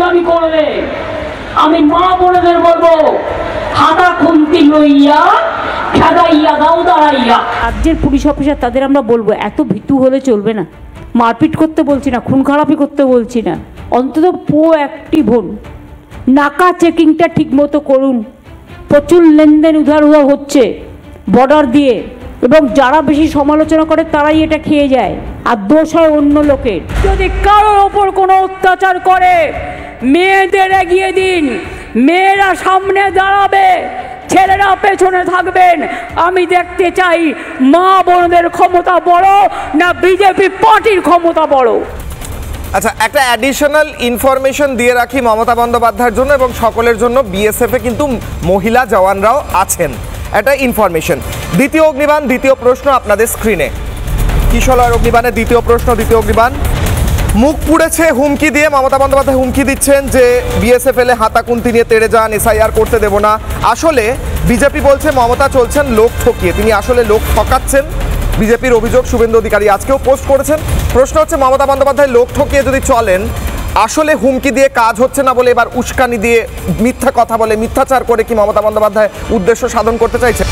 দাবি করবে, আমি মা বোনেদের বলবো হাতা খুন্তি লইয়া খেদাইয়া দাও দাঁড়াইয়া। রাজ্যের পুলিশ অফিসার তাদের আমরা বলবো এত ভীতু হলে চলবে না। মারপিট করতে বলছি না, খুন খারাপি করতে বলছি না, অন্তত প্রোঅ্যাক্টিভ হন, নাকা চেকিংটা ঠিক মতো করুন। প্রচুর লেনদেন উধার হচ্ছে বর্ডার দিয়ে, এবং যারা বেশি সমালোচনা করে তারাই এটা খেয়ে যায়, আর দোষ হয় অন্য লোকের। যদি কারোর ওপর কোনো অত্যাচার করে মেয়েদের এগিয়ে দিন, মেয়েরা সামনে দাঁড়াবে, ছেলেরা পেছনে থাকবেন। আমি দেখতে চাই মা বোনদের ক্ষমতা বড় না বিজেপি পার্টির ক্ষমতা বড়। আচ্ছা, একটা অ্যাডিশনাল ইনফরমেশন দিয়ে রাখি মমতা বন্দ্যোপাধ্যায়ের জন্য এবং সকলের জন্য। বিএসএফে কিন্তু মহিলা জওয়ানরাও আছেন, একটা ইনফরমেশন। দ্বিতীয় অগ্নিবাণ, দ্বিতীয় প্রশ্ন আপনাদের স্ক্রিনে। কিশলয় অগ্নিবাণের দ্বিতীয় প্রশ্ন, দ্বিতীয় অগ্নিবাণ। মুখ পুড়েছে হুমকি দিয়ে মমতা বন্দ্যোপাধ্যায় হুমকি দিচ্ছেন যে বিএসএফ এলে হাতাকুন্তি নিয়ে তেড়ে যান, এসআইআর করতে দেব না। আসলে বিজেপি বলছে মমতা চলছেন লোক ঠকিয়ে, তিনি আসলে লোক ঠকাচ্ছেন। বিজেপির অভিযোগ, শুভেন্দু অধিকারী আজকেও পোস্ট করেছেন। প্রশ্ন হচ্ছে মমতা বন্দ্যোপাধ্যায় লোক ঠকিয়ে যদি চলেন, আসলে হুমকি দিয়ে কাজ হচ্ছে না বলে এবার উস্কানি দিয়ে মিথ্যা কথা বলে, মিথ্যাচার করে কি মমতা বন্দ্যোপাধ্যায় উদ্দেশ্য সাধন করতে চাইছেন?